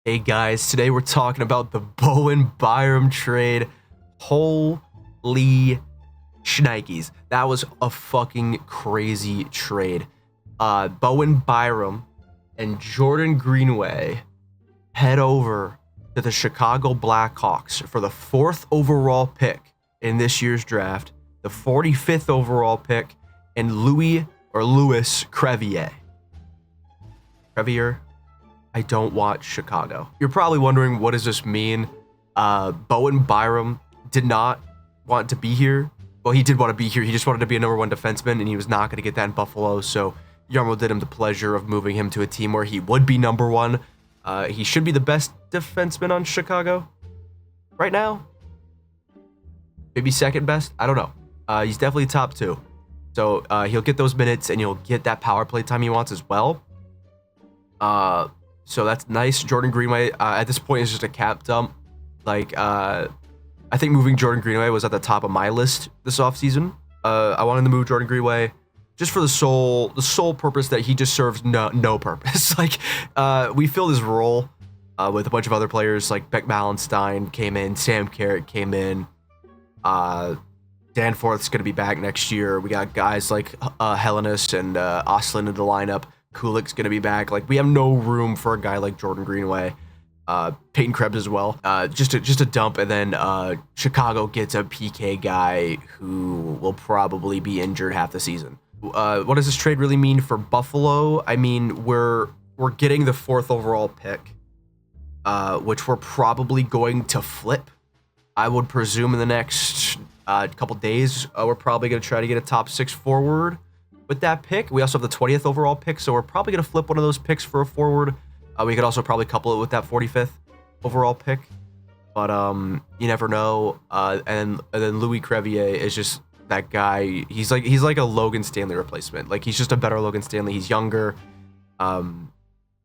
Hey guys, today we're talking about the BOWEN BYRAM trade. Holy shnikes. That was a fucking crazy trade. BOWEN BYRAM and Jordan Greenway head over to the Chicago Blackhawks for the 4th overall pick in this year's draft, the 45th overall pick, and Louis Crevier. I don't watch Chicago. You're probably wondering, what does this mean? BOWEN BYRAM did not want to be here. Well, he did want to be here. He just wanted to be a #1 defenseman, and he was not going to get that in Buffalo. So Jarmo did him the pleasure of moving him to a team where he would be #1. He should be the best defenseman on Chicago right now. Maybe second best. I don't know. He's definitely top 2. So he'll get those minutes, and he'll get that power play time he wants as well. So that's nice. Jordan Greenway, at this point, is just a cap dump. Like, I think moving Jordan Greenway was at the top of my list this offseason. I wanted to move Jordan Greenway just for the sole purpose that he just serves no purpose. Like, we filled his role with a bunch of other players, like Beck Malenstein came in, Sam Carrot came in, Danforth's going to be back next year. We got guys like Hellenis and Oslin in the lineup. Kulik's going to be back. Like, we have no room for a guy like Jordan Greenway. Peyton Krebs as well. Just a dump, and then Chicago gets a PK guy who will probably be injured half the season. What does this trade really mean for Buffalo? I mean, we're getting the 4th overall pick, which we're probably going to flip. I would presume in the next couple days, we're probably going to try to get a top 6 forward with that pick. We also have the 20th overall pick, so we're probably going to flip one of those picks for a forward. We could also probably couple it with that 45th overall pick, but you never know. And then Louis Crevier is just that guy. He's like a Logan Stanley replacement. Like, he's just a better Logan Stanley. He's younger. I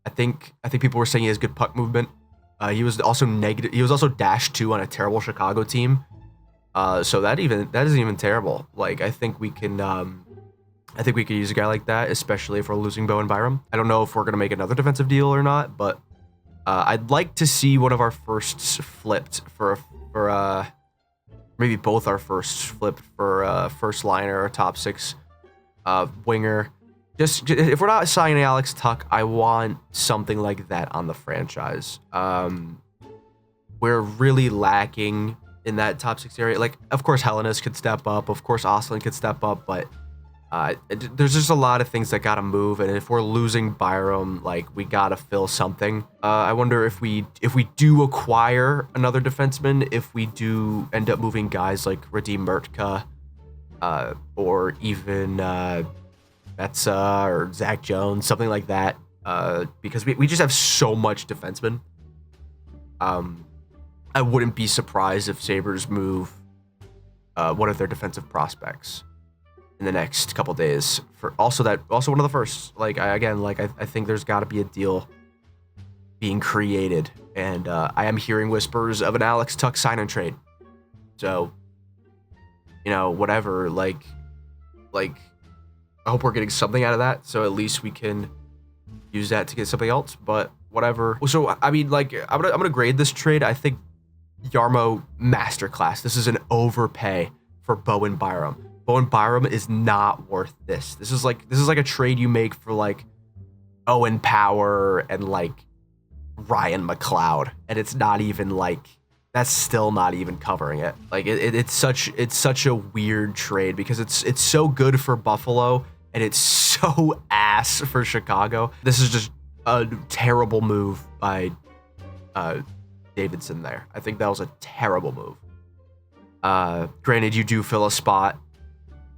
think people were saying he has good puck movement. He was also negative. He was also -2 on a terrible Chicago team. So that isn't even terrible. Like, I think we could use a guy like that, especially if we're losing BOWEN BYRAM. I don't know if we're going to make another defensive deal or not, but I'd like to see one of our firsts flipped for maybe both our firsts flipped for first liner or top 6 winger. Just if we're not signing Alex Tuch, I want something like that on the franchise. We're really lacking in that top 6 area. Like, of course, Hellenis could step up. Of course, Oslin could step up, but there's just a lot of things that gotta move, and if we're losing BYRAM, like, we gotta fill something. I wonder if we do acquire another defenseman, if we do end up moving guys like Radim Mertka, or even Betsa or Zach Jones, something like that, because we just have so much defenseman. I wouldn't be surprised if Sabres move one of their defensive prospects in the next couple days for also one of the firsts. Like, I think there's got to be a deal being created, and I am hearing whispers of an Alex Tuch sign and trade. So, whatever. Like I hope we're getting something out of that, so at least we can use that to get something else. But whatever. So I mean, like, I'm gonna grade this trade. I think Jarmo masterclass. This is an overpay for BOWEN BYRAM. BOWEN BYRAM is not worth this. This is like a trade you make for, like, Owen Power and, like, Ryan McLeod, and it's not even, like, that's still not even covering it. Like, it's such a weird trade because it's so good for Buffalo and it's so ass for Chicago. This is just a terrible move by Davidson there. I think that was a terrible move. Granted, you do fill a spot,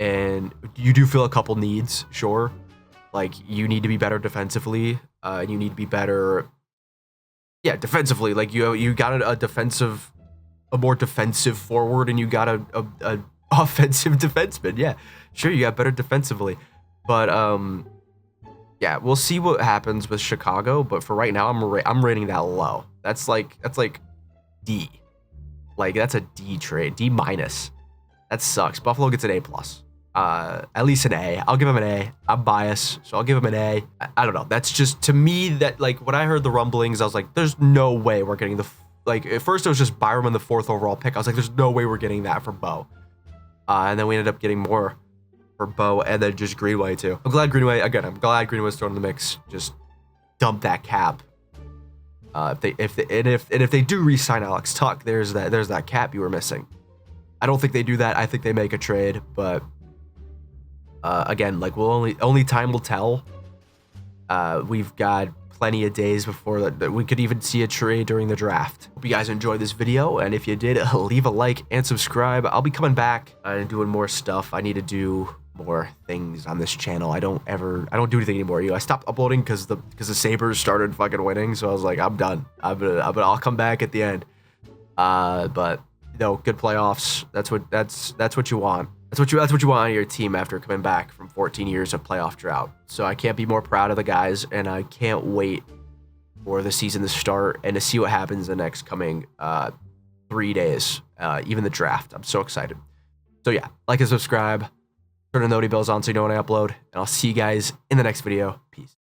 and you do fill a couple needs, sure. Like, you need to be better defensively. You need to be better, defensively. Like, you got a more defensive forward, and you got a offensive defenseman. Yeah, sure, you got better defensively, but yeah, we'll see what happens with Chicago. But for right now, I'm rating that low. That's like D. Like, that's a D trade, D-. That sucks. Buffalo gets an A+. at least an A. I'll give him an A. I'm biased, so I'll give him an A. I don't know. That's just, to me, that, like, when I heard the rumblings, I was like, there's no way we're getting the, like, at first it was just BYRAM in the 4th overall pick. I was like, there's no way we're getting that for Bo. And then we ended up getting more for Bo, and then just Greenway too. I'm glad Greenway, again, I'm glad Greenway's thrown in the mix. Just dump that cap. If they do re-sign Alex Tuck, there's that cap you were missing. I don't think they do that. I think they make a trade, but again, like, only time will tell. We've got plenty of days before that we could even see a trade during the draft. Hope you guys enjoyed this video, and if you did, leave a like and subscribe. I'll be coming back and doing more stuff. I need to do more things on this channel. I don't do anything anymore. I stopped uploading because the Sabres started fucking winning, so I was like, I'm done. I'll come back at the end. But good playoffs. That's what you want. That's what you want on your team after coming back from 14 years of playoff drought. So I can't be more proud of the guys, and I can't wait for the season to start and to see what happens the next coming 3 days, even the draft. I'm so excited. So yeah, like and subscribe, turn the noty bells on so you know when I upload, and I'll see you guys in the next video. Peace.